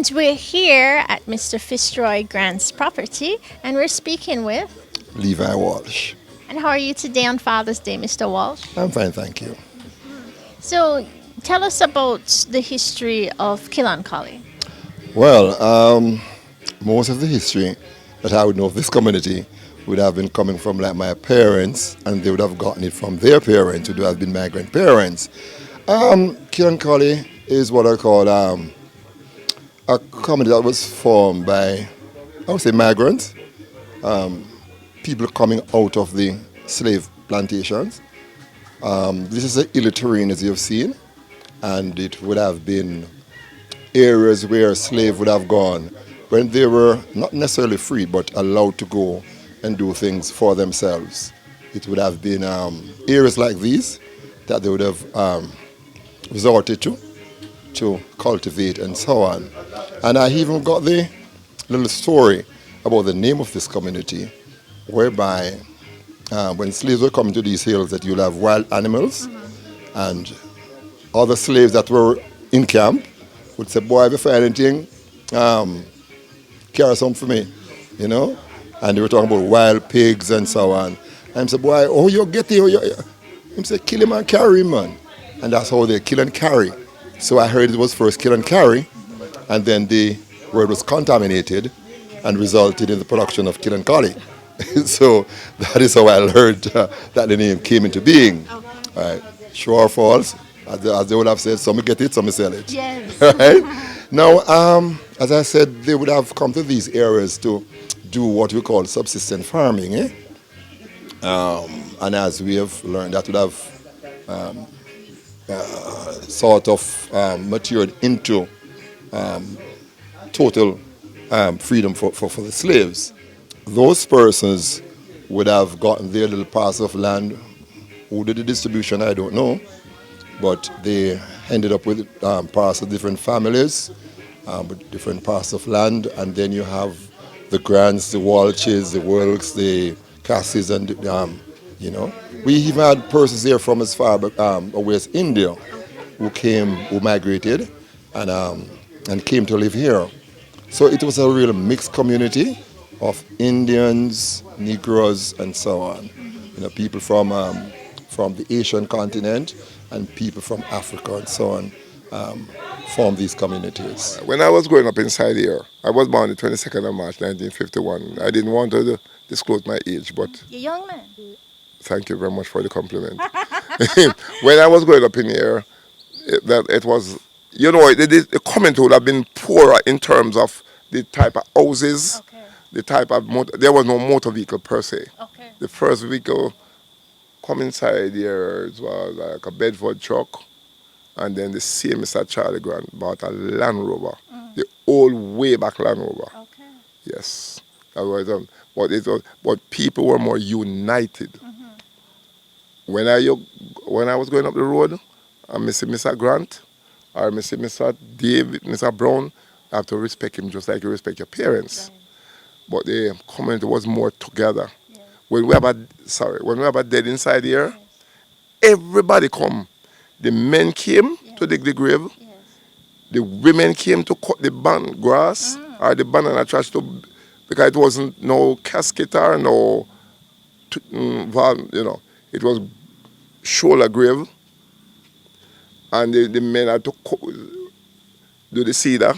And we're here at Mr. Fitzroy Grant's property, and we're speaking with. Levi Walsh. And how are you today on Father's Day, Mr. Walsh? I'm fine, thank you. So, tell us about the history of Kilancholly. Well, most of the history that I would know of this community would have been coming from like my parents, and they would have gotten it from their parents, who would have been my grandparents. Kilancholly is what I call a community that was formed by, I would say, migrants, people coming out of the slave plantations. This is the hilly terrain, as you've seen, and it would have been areas where slaves would have gone when they were not necessarily free but allowed to go and do things for themselves. It would have been areas like these that they would have resorted to cultivate and so on. And I even got the little story about the name of this community, whereby when slaves were coming to these hills, that you'll have wild animals, and other slaves that were in camp would say, "Boy, if you find anything, carry some for me," you know. And they were talking about wild pigs and so on. And I said, "Boy, oh, you get it?" Him say, "Kill him and carry him, man." And that's how they kill and carry. So I heard it was first kill and carry, and then the word was contaminated and resulted in the production of Kilancholly. So that is how I heard that the name came into being. Right. True or false, as they would have said, some get it, some sell it. Yes. Right? Now, as I said, they would have come to these areas to do what we call subsistence farming. And as we have learned, that would have sort of matured into total freedom for the slaves. Those persons would have gotten their little parcel of land. Who did the distribution, I don't know. But they ended up with parts of different families, with different parts of land. And then you have the Grants, the Walshes, the Wilkes, the Cassis, and you know. We even had persons here from as far back away as India who migrated and came to live here. So it was a real mixed community of Indians, Negroes, and so on. You know, people from the Asian continent and people from Africa and so on form these communities. When I was growing up inside here, I was born the 22nd of March 1951. I didn't want to disclose my age, but You're young man. thank you very much for the compliment. When I was growing up in here, it was, you know, the community would have been poorer in terms of the type of houses, Okay. the type of there was no motor vehicle per se. Okay. The first vehicle come inside here was like a Bedford truck, and then the same Mr. Charlie Grant bought a Land Rover, the old way back Land Rover. Okay. Yes, that was but people were more united. When I was going up the road, and Mr. Grant or Mr. Dave, Mr. Brown, I have to respect him just like you respect your parents. Right. But the community was more together. Yes. When we have a dead inside here, Yes. everybody come. The men came to dig the grave. Yes. The women came to cut the grass or the banana trash because it wasn't no casket or no, you know, it was shoulder grave, and the men had to do the cedar,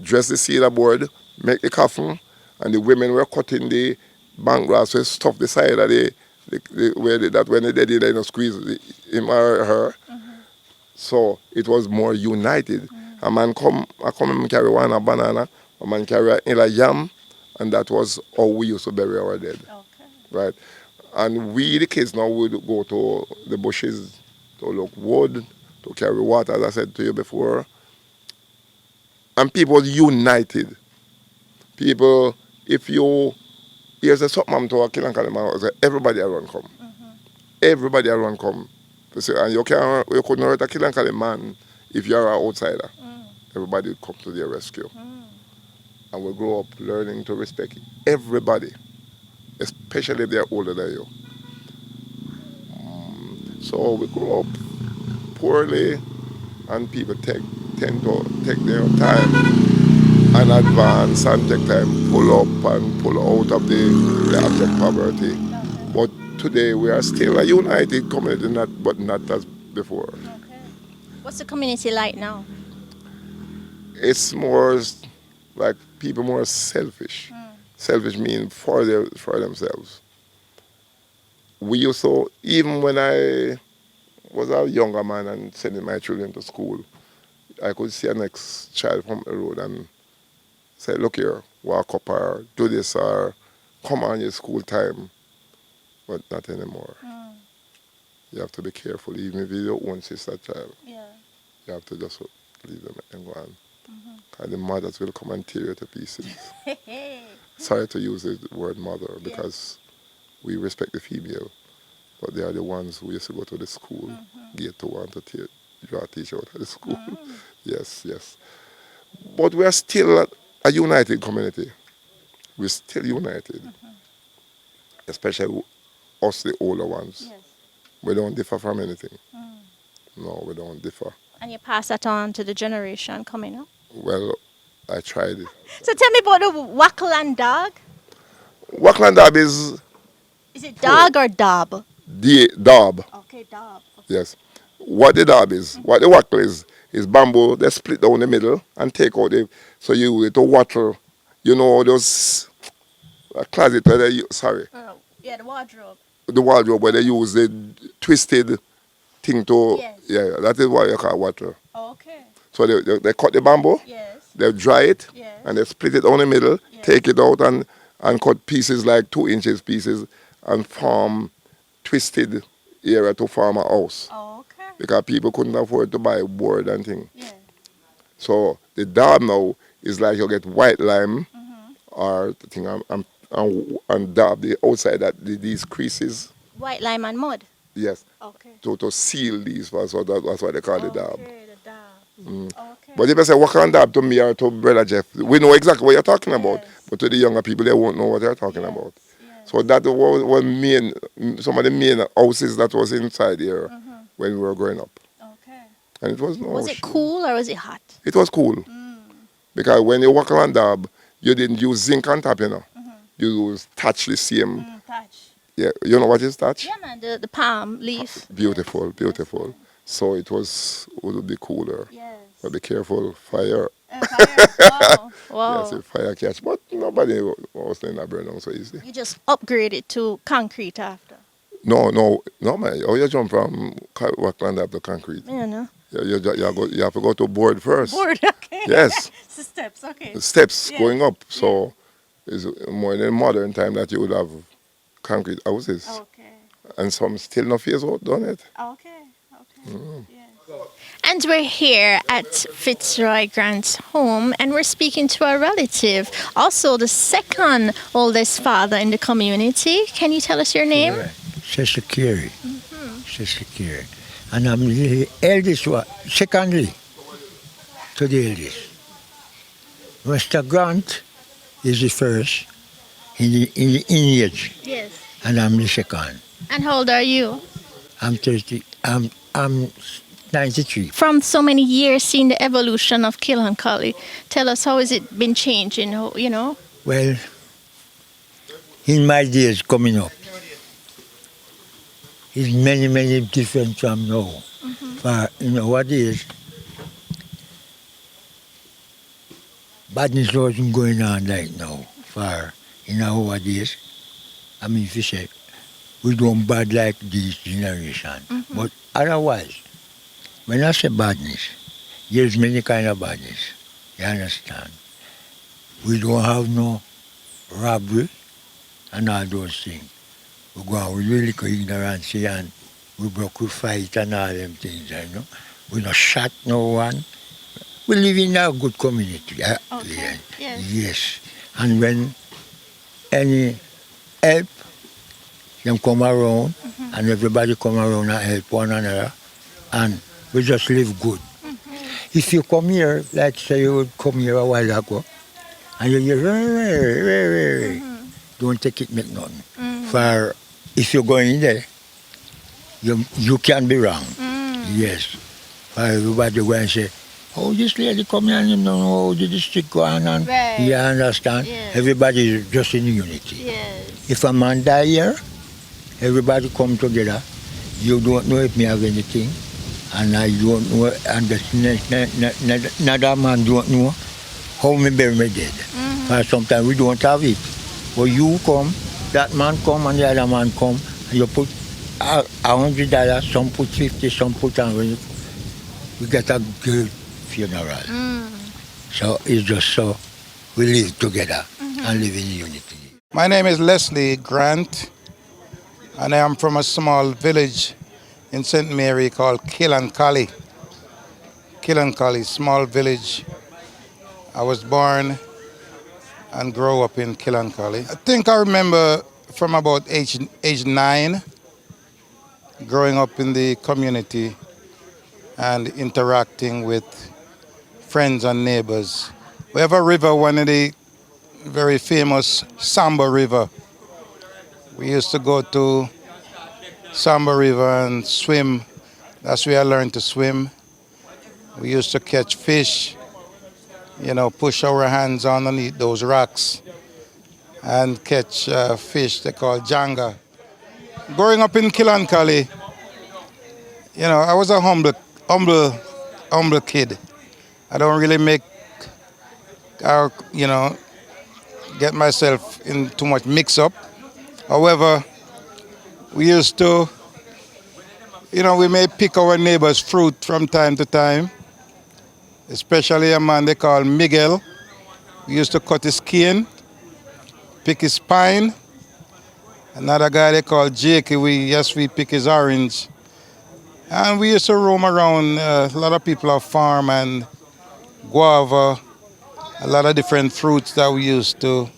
dress the cedar board, make the coffin, and the women were cutting the bank grass with stuff the side of that when they did it, they squeeze him or her. So it was more united. A man come and carry one a banana, a man carry a yam, and that was how we used to bury our dead. Okay. Right? And we, the kids now, would go to the bushes to look wood, to carry water, as I said to you before. And people was united. People, if you here's a something I'm to a Kilancholly man, everybody around come. Everybody around come. And you couldn't hurt a Kilancholly man if you're an outsider. Everybody would come to their rescue. And we grow up learning to respect everybody, especially if they're older than you. So we grow up poorly, and people take tend to take their time and advance and take time pull up and pull out of the abject poverty. But today we are still a united community, but not as before. Okay. What's the community like now? It's more like people more selfish. Selfish means for themselves. We used to, even when I was a younger man and sending my children to school, I could see a next child from the road and say, look here, walk up or do this or come on your school time. But not anymore. You have to be careful, even if you don't own sister child. Yeah. You have to just leave them and go on. Because the mothers will come and tear you to pieces. Sorry to use the word mother because we respect the female, but they are the ones who used to go to the school, get to want to draw a teacher out of the school. Yes, yes. But we are still a united community. We're still united, especially us, the older ones. Yes. We don't differ from anything. No, we don't differ. And you pass that on to the generation coming up. Well, I tried it. So tell me about the Wackland dog. Wackland Dab is Is it dog or dob? the dab. Okay, dob. Yes. What the dab is, what the wackle is bamboo. They split down the middle and take out the. So you use it to wattle. You know those closet where sorry, Yeah, the wardrobe. the wardrobe where they use the twisted thing to. Yes. Yeah, that is what you call wattle. Okay. So they cut the bamboo, Yes. they dry it, Yes. and they split it down the middle, Yes. take it out and cut pieces like 2 inches pieces and form twisted area to form a house. Okay. Because people couldn't afford to buy board and thing. Yeah. So the dab now is like you get white lime or the thing and dab the outside these creases. White lime and mud. Yes, Okay. to seal these. So that's why they call it dab. Okay, the dab. Okay. But if I say work on dab to me or to Brother Jeff, we know exactly what you're talking about. Yes. But to the younger people, they won't know what they're talking about. Yes. So that was some of the main houses that was inside here when we were growing up. Okay. And it was no. Was it cool or was it hot? It was cool. Because when you walk around dab, you didn't use zinc on top, you know. You use touch the same. Touch. Yeah, you know what is touch? Yeah, man, the palm leaf. Beautiful, beautiful. So it would be cooler. Yes. But be careful, fire. Wow. Wow. Yes, if fire catch. But nobody was in that burn down so easy. You just upgraded to concrete after. No, man. Oh, you jump from Wackland up to concrete. You know. You have to go to board first. Board, okay. Yes. The steps, okay. The steps Yeah. going up. So it's more in modern time that you would have concrete houses. Okay. And some still no phase out done it. Okay. Yeah. And we're here at Fitzroy Grant's home, and we're speaking to a relative, also the second oldest father in the community. Can you tell us your name? Sister Carey. Sister Carey. And I'm the eldest one, secondly to the eldest. Mr. Grant is the first in age, Yes. and I'm the second. And how old are you? I'm 30. I'm 93. From so many years seeing the evolution of Kilancholly, tell us how has it been changing, you know? Well, in my days coming up, it's many different from now. But in our days, badness wasn't going on like now. For in our days, I mean, if you say, we don't bad like this generation. But otherwise, when I say badness, there's many kind of badness. You understand? We don't have no robbery and all those things. We go on with really ignorance and we broke with fight and all them things, you know. We not shot no one. We live in a good community. Okay. Yeah. Yes. Yes. And when any help, them come around and everybody come around and help one another and we just live good. If you come here, like say you would come here a while ago, and you hear, don't take it, make nothing. For if you go in there, you can be wrong. Yes. For everybody go and say, how this lady come here and him don't know how the district go on and Right. you understand? Yes. Everybody is just in unity. Yes. If a man die here, everybody come together. You don't know if me have anything, and I don't know, and another man don't know how me bury me dead. Because sometimes we don't have it. But you come, that man come, and the other man come, and you put $100, some put 50, some put 100. We get a good funeral. So it's just so we live together and live in unity. My name is Leslie Grant, and I am from a small village in St. Mary called Kilancholly. Kilancholly, small village. I was born and grew up in Kilancholly. I think I remember from about age 9, growing up in the community and interacting with friends and neighbors. We have a river, one of the very famous Samba River. We used to go to Samba River and swim. That's where I learned to swim. We used to catch fish, push our hands underneath those rocks and catch fish they call janga. Growing up in Kilancholly, I was a humble kid. I don't really get myself in too much mix-up. However, we used to, we may pick our neighbor's fruit from time to time, especially a man they call Miguel. We used to cut his cane, pick his pine. Another guy they call Jakey, we pick his orange. And we used to roam around, a lot of people have farm and guava, a lot of different fruits that we used to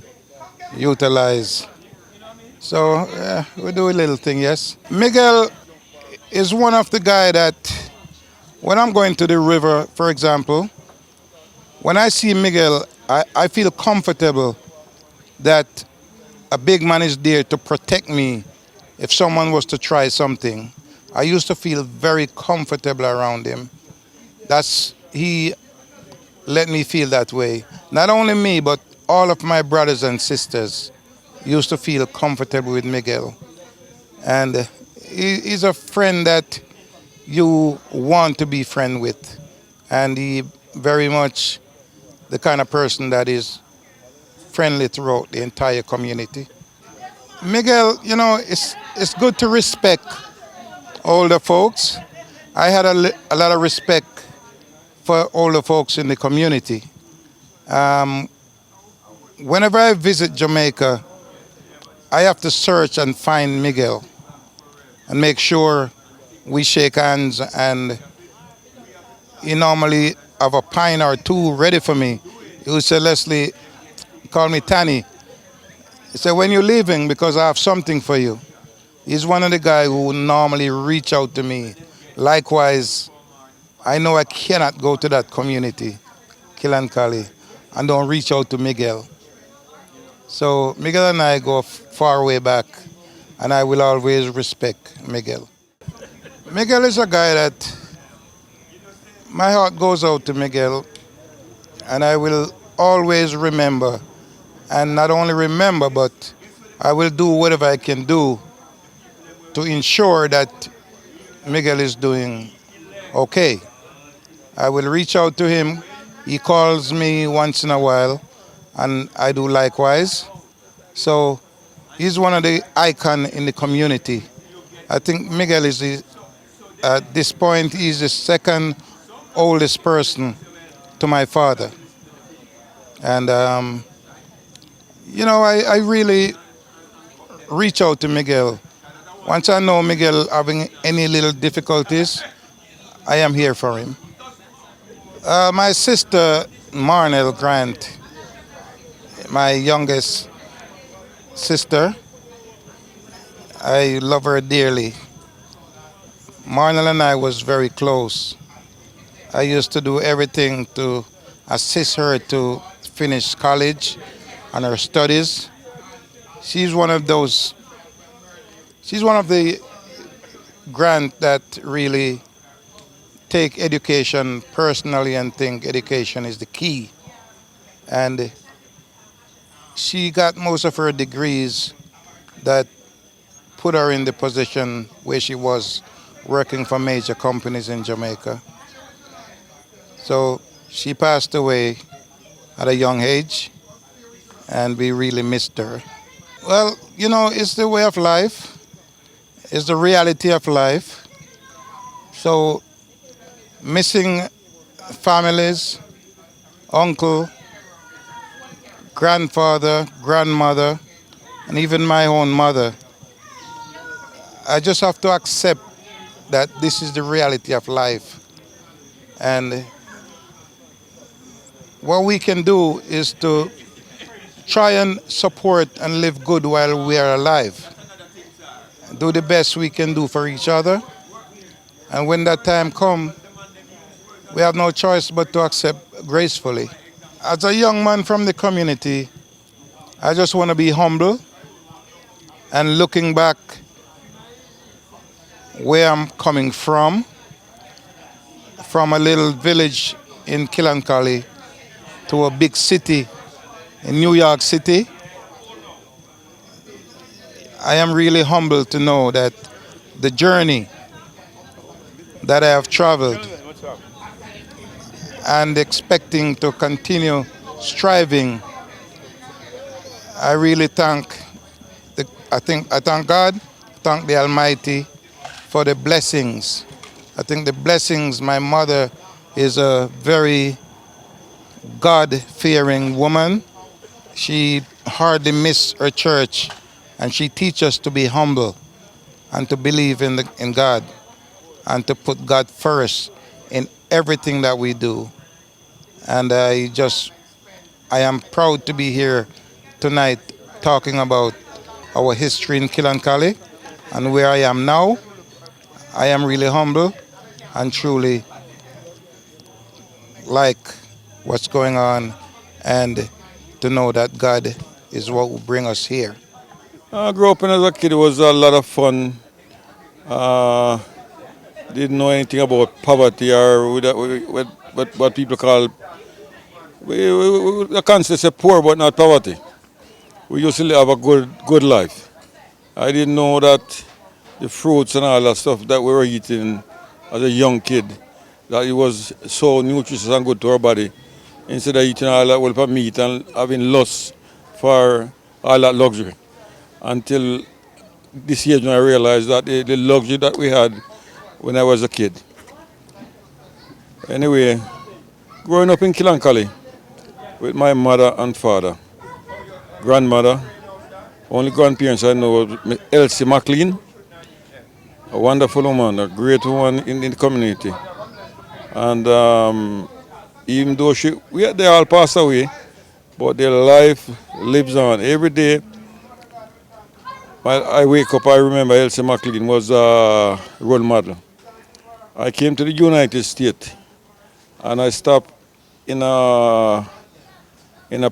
utilize. So we do a little thing, yes. Miguel is one of the guy that when I'm going to the river, for example, when I see Miguel, I feel comfortable that a big man is there to protect me if someone was to try something. I used to feel very comfortable around him. He let me feel that way. Not only me, but all of my brothers and sisters used to feel comfortable with Miguel. And he's a friend that you want to be friend with. And he very much the kind of person that is friendly throughout the entire community. Miguel, it's good to respect older folks. I had a lot of respect for older folks in the community. Whenever I visit Jamaica, I have to search and find Miguel and make sure we shake hands, and he normally have a pint or two ready for me. He would say, Leslie, call me Tanny. He said, when you're leaving, because I have something for you. He's one of the guys who would normally reach out to me. Likewise, I know I cannot go to that community, Kilancholly, and don't reach out to Miguel. So Miguel and I go far way back, and I will always respect Miguel. Miguel is a guy that my heart goes out to Miguel, and I will always remember, and not only remember, but I will do whatever I can do to ensure that Miguel is doing okay. I will reach out to him. He calls me once in a while, and I do likewise. So he's one of the icons in the community. I think Miguel is, at this point, he's the second oldest person to my father. And, I really reach out to Miguel. Once I know Miguel having any little difficulties, I am here for him. My sister, Marnell Grant, my youngest sister, I love her dearly. Marnell and I was very close. I used to do everything to assist her to finish college and her studies. She's one of the Grant that really take education personally and think education is the key. And she got most of her degrees that put her in the position where she was working for major companies in Jamaica. So she passed away at a young age, and we really missed her. Well, it's the way of life, it's the reality of life. So missing families, uncle, grandfather, grandmother, and even my own mother, I just have to accept that this is the reality of life. And what we can do is to try and support and live good while we are alive. Do the best we can do for each other. And when that time comes, we have no choice but to accept gracefully. As a young man from the community, I just want to be humble and looking back where I'm coming from a little village in Kilancholly to a big city in New York City. I am really humbled to know that the journey that I have traveled and expecting to continue striving, I really I thank God, thank the Almighty for the blessings. I think the blessings, my mother is a very God-fearing woman. She hardly miss her church, and she teaches us to be humble and to believe in God and to put God first in everything that we do. And I am proud to be here tonight talking about our history in Kilancholly and where I am now. I am really humble and truly like what's going on, and to know that God is what will bring us here. I grew up as a kid, it was a lot of fun. Uh, didn't know anything about poverty or what people call, we consider say poor but not poverty. We used to have a good life. I didn't know that the fruits and all that stuff that we were eating as a young kid, that it was so nutritious and good to our body. Instead of eating all that well meat and having lust for all that luxury. Until this year when I realized that the luxury that we had when I was a kid. Anyway, growing up in Kilancholly with my mother and father, grandmother, only grandparents I know was Elsie McLean, a wonderful woman, a great woman in the community. And even though they all passed away, but their life lives on. Every day when I wake up, I remember Elsie McLean was a role model. I came to the United States and I stopped in a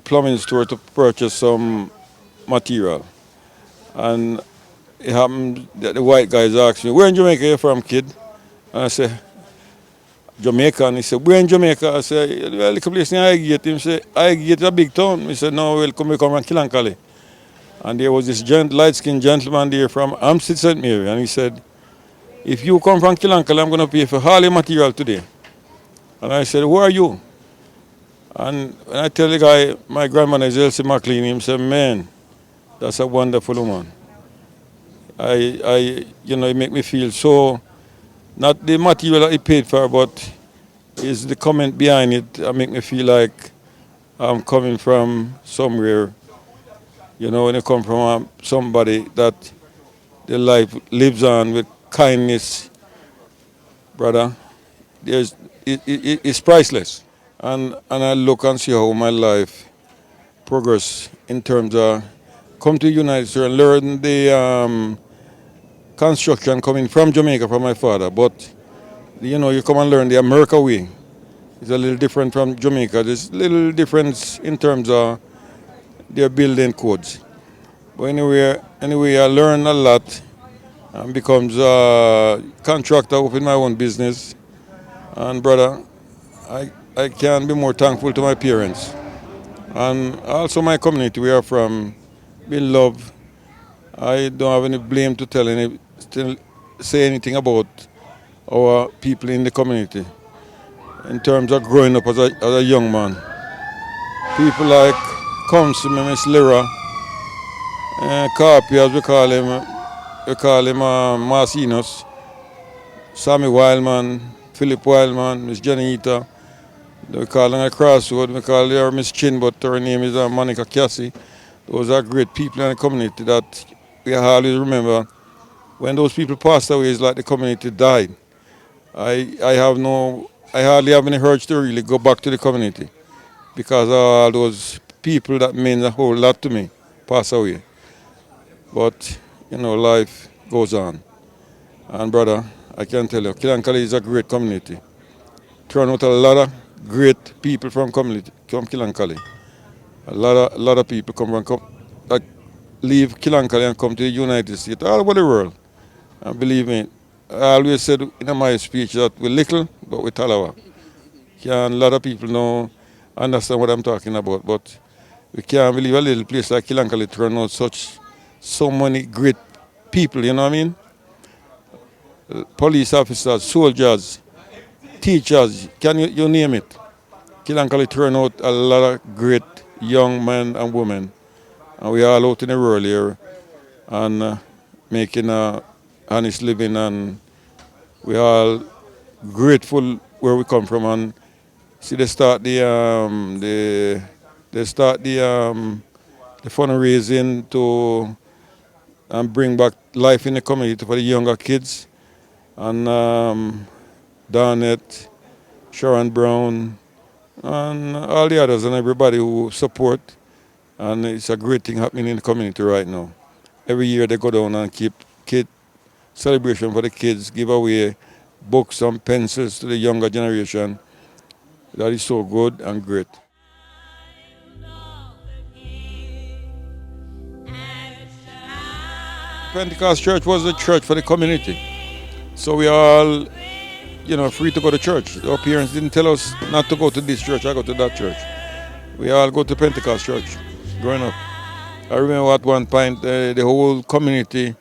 plumbing store to purchase some material. And it happened that the white guys asked me, "Where in Jamaica are you from, kid?" And I said, "Jamaica." And he said, "Where in Jamaica?" I said, "Well, little place near Highgate." He said, "Highgate is a big town." He said, "No, we come from Kilancholly." And there was this light-skinned gentleman there from Hampstead St. Mary. And he said, "If you come from Kilancholly, I'm going to pay for all your material today." And I said, "Who are you?" And when I tell the guy, my grandmother is Elsie McLean, he said, "Man, that's a wonderful woman." It make me feel so, not the material that he paid for, but is the comment behind it that make me feel like I'm coming from somewhere, when you come from somebody that their life lives on with kindness, brother, it's priceless. And I look and see how my life progress in terms of come to the United States and learn the construction coming from Jamaica from my father. But, you come and learn the America way. It's a little different from Jamaica. There's a little difference in terms of their building codes. But anyway, I learn a lot and becomes a contractor, open my own business. And brother, I can't be more thankful to my parents and also my community where I'm from. Been loved. I don't have any blame to still say anything about our people in the community in terms of growing up as a young man. People like Councilman Miss Lira, Carpi as we call him Marcinus, Sammy Wildman, Philip Wildman, Miss Janita. We call her a Crossroad, we call her Miss Chin, but her name is Monica Cassie. Those are great people in the community that we always remember. When those people passed away, it's like the community died. I hardly have any urge to really go back to the community because all those people that mean a whole lot to me pass away. But, life goes on. And brother, I can tell you, Kilancholly is a great community. Turn out a lot of great people from Kilancholly. A lot of people that leave Kilancholly and come to the United States, all over the world. And believe me, I always said in my speech that we're little, but we're talawa. A lot of people don't understand what I'm talking about, but we can't believe a little place like Kilancholly turn out so many great people, you know what I mean? Police officers, soldiers, teachers, you name it. Kilancholly turn out a lot of great young men and women. And we are all out in the world here and making a honest living, and we are grateful where we come from. And see, they start the fundraising to bring back life in the community for the younger kids. And Darnett, Sharon Brown, and all the others and everybody who support. And it's a great thing happening in the community right now. Every year they go down and keep kid celebration for the kids, give away books and pencils to the younger generation. That is so good and great. Pentecost Church was a church for the community. So we all, free to go to church. Our parents didn't tell us not to go to this church or go to that church. We all go to Pentecost Church growing up. I remember at one point the whole community,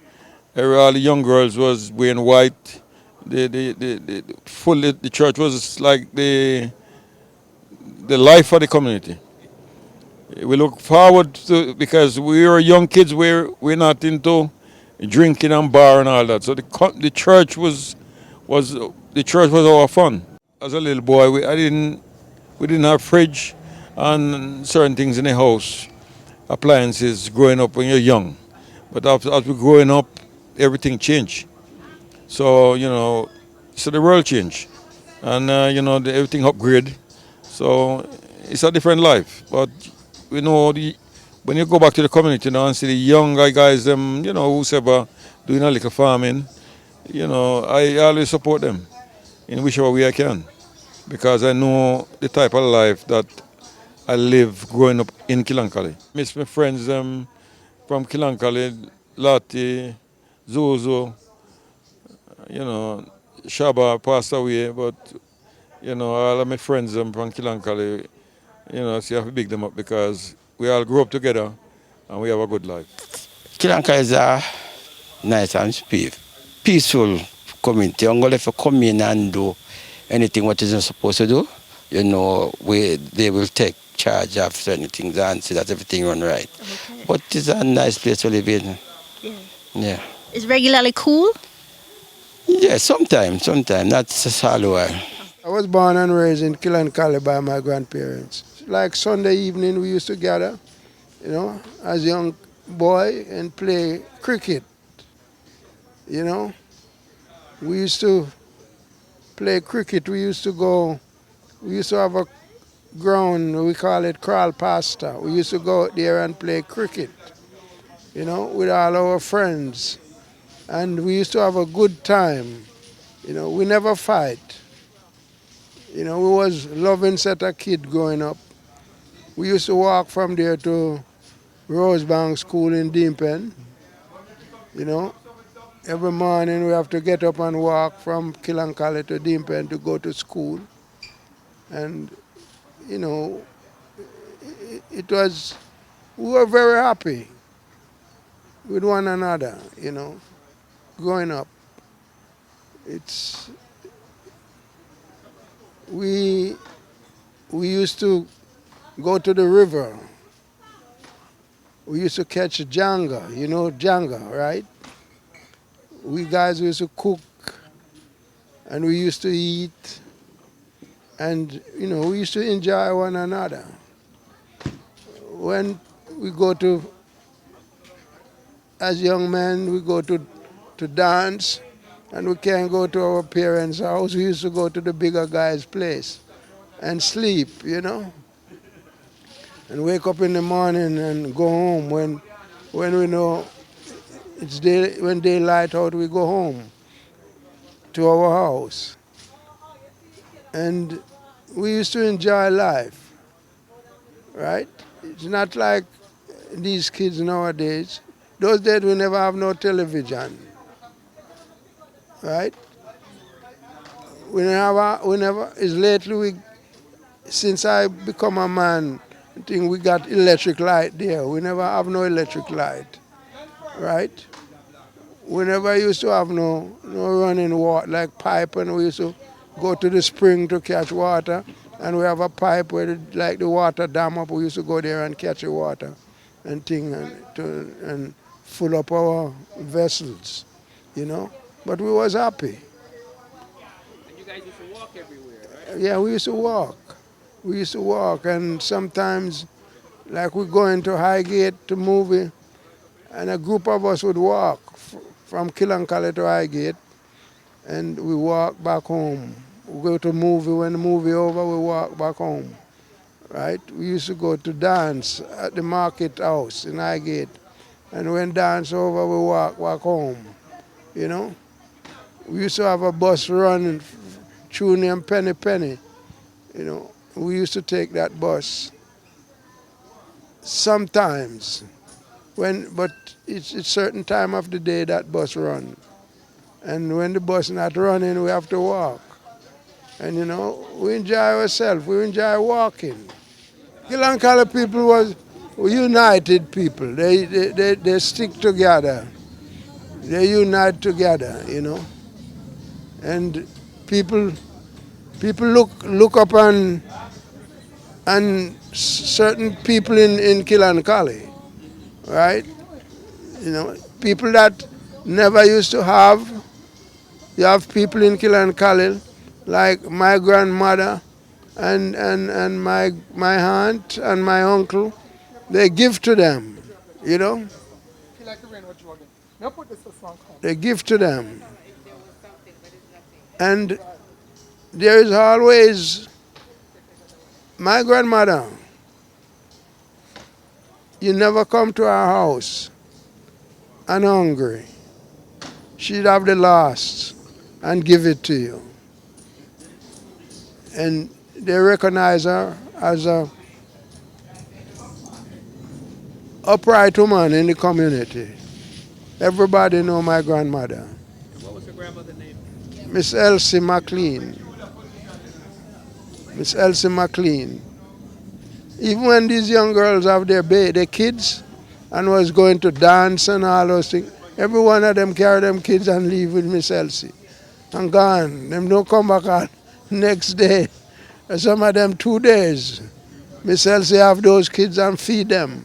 all the young girls was wearing white. The church was like the life of the community. We look forward to, because we are young kids, we're not into drinking and bar and all that. So the church was our fun. As a little boy, we didn't have fridge and certain things in the house, appliances growing up when you're young. But as we're growing up, everything changed. So, so the world changed. And, everything upgrade. So it's a different life. But we know when you go back to the community now and see the younger guys, who's ever doing a little farming, I always support them in whichever way I can. Because I know the type of life that I live growing up in Kilancholly. Miss my friends from Kilancholly, Lati, Zozo, Shaba passed away, but all of my friends from Kilancholly, so you have to big them up because we all grew up together and we have a good life. Kilancholly is a nice and peaceful community. I'm going to come in and do anything what isn't supposed to do. They will take charge of certain things and see that everything run right. Okay. But it's a nice place to live in. Yeah. Is regularly cool? Yeah, sometimes. That's all the while. I was born and raised in Kilancholly by my grandparents. Like Sunday evening, we used to gather, as a young boy and play cricket. We used to play cricket. We used to have a ground, we call it crawl pasta. We used to go out there and play cricket, with all our friends. And we used to have a good time. We never fight. We was loving set a kid growing up. We used to walk from there to Rosebank School in Deempen, Every morning we have to get up and walk from Kilancholly to Dimpen to go to school. And, you know, it was, we were very happy with one another, growing up. It's, we, we used to go to the river. We used to catch janga, janga, right? We guys used to cook and we used to eat and, we used to enjoy one another. When we go to, as young men, we go to dance and we can't go to our parents' house. We used to go to the bigger guy's place and sleep, and wake up in the morning and go home when we know it's day, when daylight out, we go home to our house. And we used to enjoy life, right? It's not like these kids nowadays. Those days we never have no television, right? It's lately since I become a man, I think we got electric light there. We never have no electric light, right? We never used to have no running water, like pipe, and we used to go to the spring to catch water, and we have a pipe where like the water dam up, we used to go there and catch the water and thing and fill up our vessels, But we was happy. And you guys used to walk everywhere, right? Yeah, we used to walk. We used to walk, and sometimes, like we go into Highgate to movie, and a group of us would walk from Kilancholly to Highgate, and we walk back home. We go to movie. When the movie over, we walk back home, right? We used to go to dance at the market house in Highgate, and when dance over, we walk back home, We used to have a bus running through named Penny Penny, We used to take that bus sometimes, but it's a certain time of the day that bus run. And when the bus not running, we have to walk. And we enjoy ourselves. We enjoy walking. Kilancholly people were united people. They stick together. They unite together, And people look up on certain people in Kilancholly, right? People that never used to have. You have people in Kilancholly, like my grandmother and my aunt and my uncle. They give to them, They give to them. And there is always, my grandmother, you never come to our house and hungry. She'd have the last and give it to you. And they recognize her as a upright woman in the community. Everybody know my grandmother. What was her grandmother's name? Miss Elsie McLean. Miss Elsie McLean. Even when these young girls have their kids and was going to dance and all those things, every one of them carry them kids and leave with Miss Elsie. And gone. Them don't come back on next day. Some of them 2 days. Miss Elsie have those kids and feed them.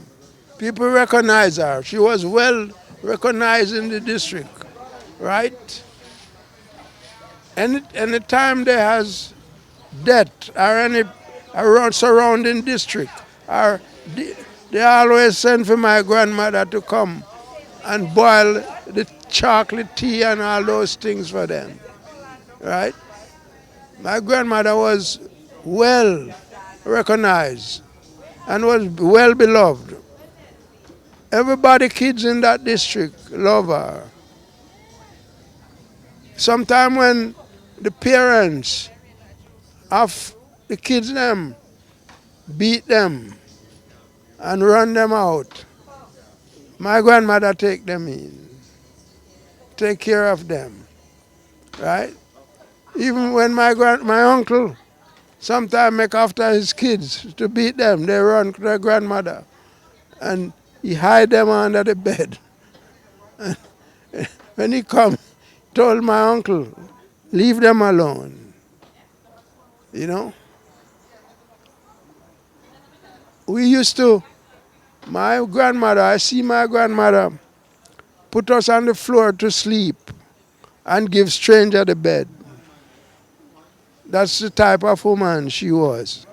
People recognize her. She was well recognized in the district, right? Any time there has death or any around surrounding district, or they always send for my grandmother to come and boil the chocolate tea and all those things for them, right? My grandmother was well recognized and was well beloved. Everybody, kids in that district, love her. Sometimes when the parents of the kids them beat them and run them out, my grandmother take them in. take care of them, right? Even when my uncle sometimes make after his kids to beat them, they run to their grandmother and he hide them under the bed. When he come, told my uncle, leave them alone, you know. We used to, my grandmother, I see my grandmother put us on the floor to sleep and give stranger the bed. That's the type of woman she was.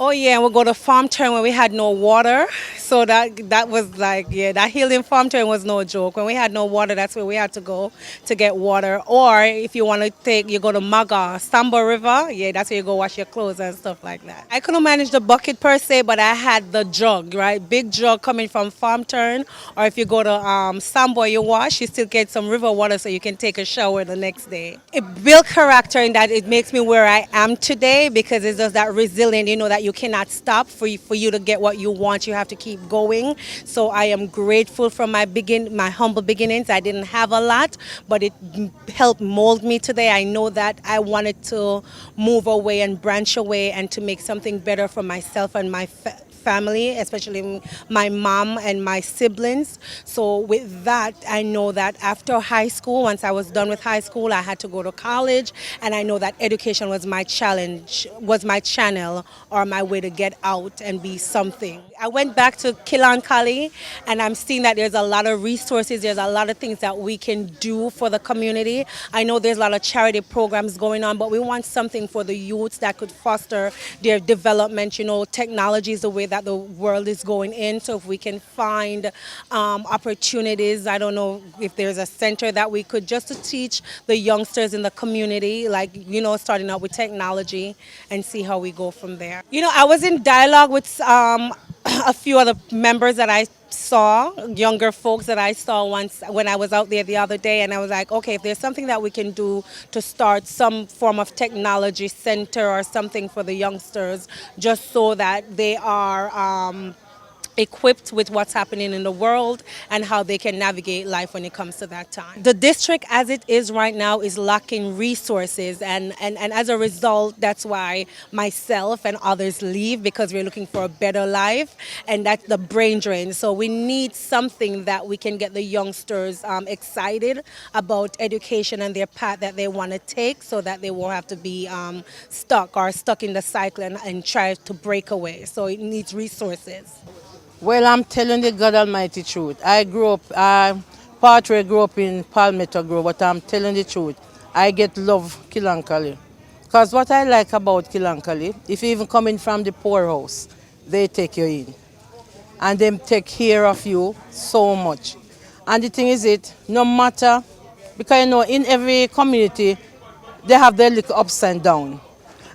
Oh yeah, we go to farm turn when we had no water. So that was like, yeah, that healing farm turn was no joke. When we had no water, that's where we had to go to get water. Or if you want to you go to Maga, Samba River. Yeah, that's where you go wash your clothes and stuff like that. I couldn't manage the bucket per se, but I had the jug, right? Big jug coming from farm turn. Or if you go to Samba, you wash, you still get some river water so you can take a shower the next day. It built character in that it makes me where I am today because it's just that resilient, you know, that you cannot stop. For you to get what you want, you have to keep going. So I am grateful for my humble beginnings. I didn't have a lot, but it helped mold me today. I know that I wanted to move away and branch away and to make something better for myself and my family, especially my mom and my siblings. So with that, I know that after high school, once I was done with high school, I had to go to college, and I know that education was my challenge, was my channel or my way to get out and be something. I went back to Kilancholly, and I'm seeing that there's a lot of resources, there's a lot of things that we can do for the community. I know there's a lot of charity programs going on, but we want something for the youths that could foster their development. You know, technology is the way that the world is going in. So if we can find opportunities, I don't know if there's a center that we could just to teach the youngsters in the community, like, you know, starting out with technology and see how we go from there. You know, I was in dialogue with a few other members that I saw, younger folks that I saw once when I was out there the other day, and I was like, okay, if there's something that we can do to start some form of technology center or something for the youngsters, just so that they are equipped with what's happening in the world and how they can navigate life when it comes to that time. The district as it is right now is lacking resources, and as a result, that's why myself and others leave, because we're looking for a better life, and that's the brain drain. So we need something that we can get the youngsters excited about education and their path that they want to take, so that they won't have to be stuck in the cycle and try to break away. So it needs resources. Well, I'm telling the God Almighty truth. I grew up, Partray grew up in Palmetto Grove, but I'm telling the truth. I get love Kilancholly. Because what I like about Kilancholly, if you even coming from the poorhouse, they take you in. And them take care of you so much. And the thing is no matter, because you know, in every community, they have their little ups and downs.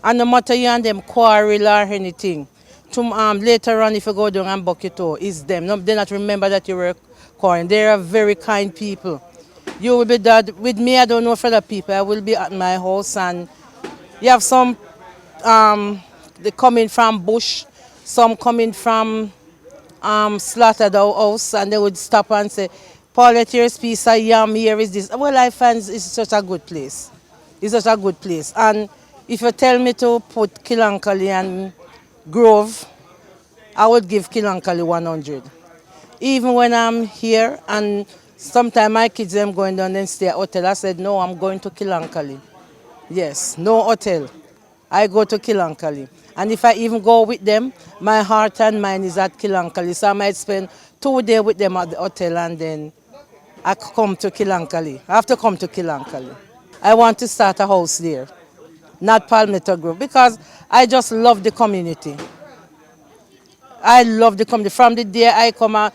And no matter you and them quarrel or anything, later on, if you go down and buck it out, it's them. No, they not remember that you were quarreling. They are very kind people. You will be that with me. I don't know for other people. I will be at my house, and you have some they coming from bush, some coming from slaughtered house, and they would stop and say, "Paulette, here's piece of yam. Here is this." Well, I find it's such a good place. It's such a good place. And if you tell me to put Kilancholly and Grove, I would give Kilancholly 100. Even when I'm here and sometimes my kids them going down and stay at hotel, I said, no, I'm going to Kilancholly. Yes, no hotel. I go to Kilancholly. And if I even go with them, my heart and mind is at Kilancholly. So I might spend 2 days with them at the hotel, and then I come to Kilancholly. I have to come to Kilancholly. I want to start a house there, not Palmetto Grove, because I just love the community. I love the community. From the day I come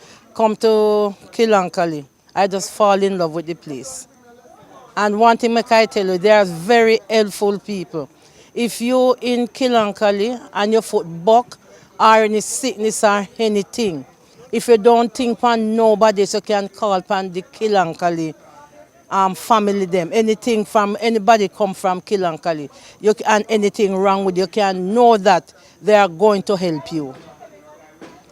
to Kilancholly, I just fall in love with the place. And one thing I tell you, they are very helpful people. If you in Kilancholly and your foot buck or any sickness or anything, if you don't think on nobody, so you can call upon the Kilancholly family them. Anything from anybody come from Kilancholly, and anything wrong with you, can know that they are going to help you.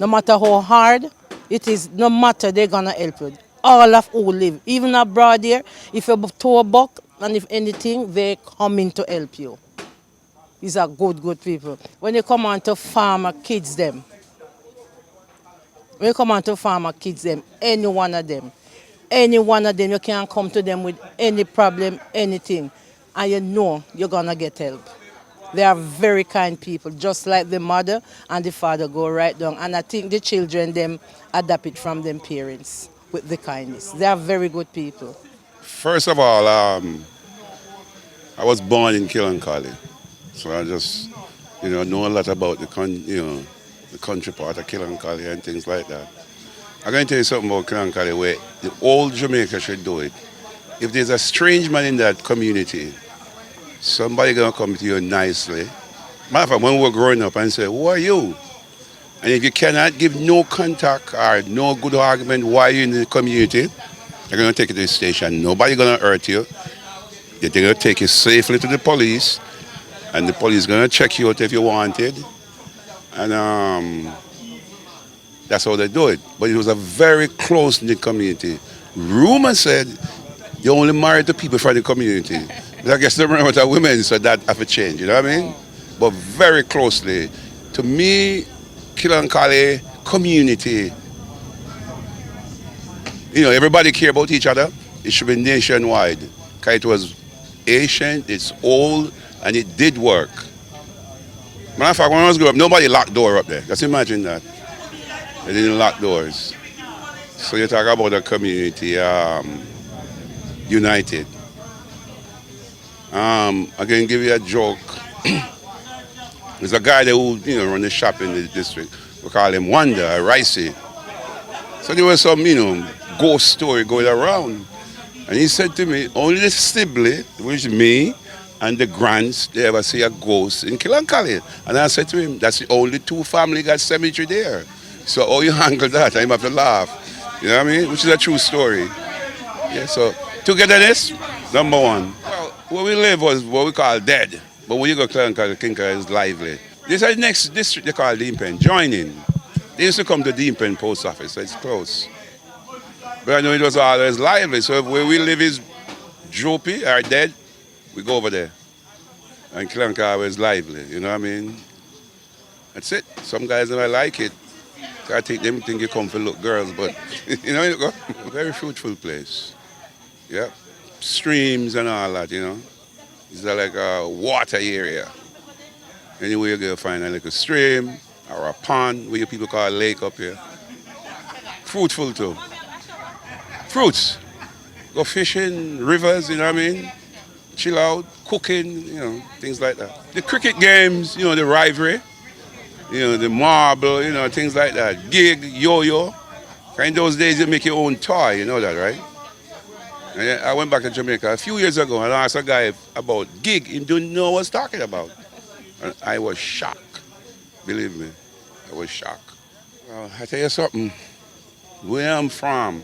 No matter how hard it is, no matter, they're gonna help you. All of who live, even abroad here, if you tow a buck and if anything, they coming to help you. These are good, good people. When you come on to farmer kids them, when you come on to farmer kids them, any one of them, you can come to them with any problem, anything, and you know you're gonna get help. They are very kind people, just like the mother and the father go right down. And I think the children them adapt it from them parents with the kindness. They are very good people. First of all, I was born in Kilancholly, so I just, know a lot about the country part of Kilancholly and things like that. I'm going to tell you something about Kilancholly where the old Jamaica should do it. If there's a strange man in that community, somebody gonna come to you nicely. Matter of fact, when we were growing up and say, "Who are you?" And if you cannot give no contact or no good argument why you're in the community, they're gonna take you to the station. Nobody gonna hurt you. They're gonna take you safely to the police, and the police gonna check you out if you wanted. And that's how they do it. But it was a very close-knit community. Rumor said they only married the people from the community. But I guess they remember that women, so that have to change, you know what I mean? But very closely. To me, Kilancholly community, everybody care about each other. It should be nationwide. Because it was ancient, it's old, and it did work. Matter of fact, when I was growing up, nobody locked door up there. Just imagine that. They didn't lock doors. So you talk about a community united. I can give you a joke. There's a guy there who run the shop in the district. We call him Wanda, Ricey. So there was some ghost story going around. And he said to me, only the sibling, which is me, and the grands, they ever see a ghost in Kilancholly. And I said to him, that's the only two family got cemetery there. So how you handle that? I have to laugh. You know what I mean? Which is a true story. Yeah, so togetherness, number one. Well, where we live was what we call dead. But when you go to Kilancholly, it's lively. This is the next district they call Deempen, joining. They used to come to Deempen post office, so it's close. But I know it was always lively, so if where we live is droopy or dead, we go over there. And Kilancholly is lively, you know what I mean? That's it. Some guys never like it. I think them think you come for look girls, but you go. Very fruitful place. Yeah. Streams and all that, It's like a water area. Anywhere you go find a little stream or a pond, where you people call a lake up here. Fruitful too. Fruits. Go fishing, rivers, you know what I mean? Chill out, cooking, things like that. The cricket games, the rivalry. The marble, things like that. Gig, yo-yo. In those days, you make your own toy, you know that, right? And I went back to Jamaica a few years ago and I asked a guy about gig. He didn't know what I was talking about. And I was shocked. Believe me, I was shocked. I tell you something. Where I'm from,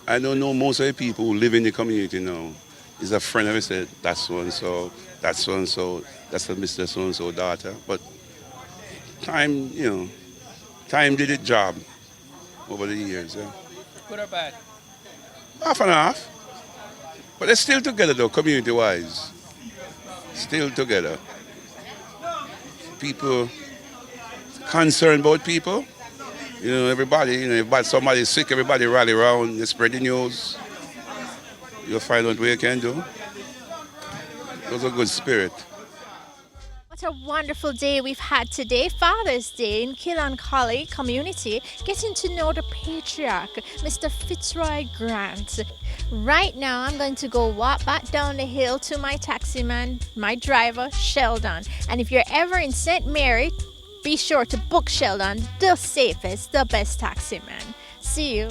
I don't know most of the people who live in the community now. He's a friend of mine said, that's so-and-so, that's so-and-so, that's the Mr. So-and-so daughter. But time did its job over the years. Yeah. Good or bad? Half and half. But they're still together though, community-wise. Still together. People concerned about people. Everybody, if somebody's sick, everybody rally around, they spread the news. You'll find out what you can do. Those are good spirit. What a wonderful day we've had today, Father's Day in Kilancholly community, getting to know the patriarch, Mr. Fitzroy Grant. Right now, I'm going to go walk back down the hill to my taxi man, my driver, Sheldon. And if you're ever in St. Mary, be sure to book Sheldon, the safest, the best taxi man. See you.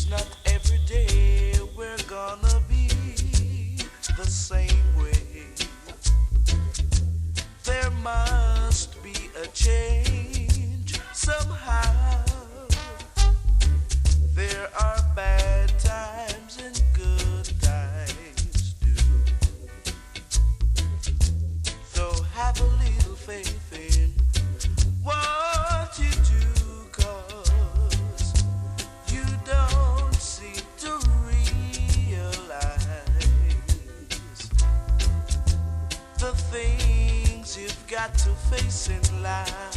Not every day we're gonna be the same way. There must be a change somehow. There are bad times and good times too. So got to face in life.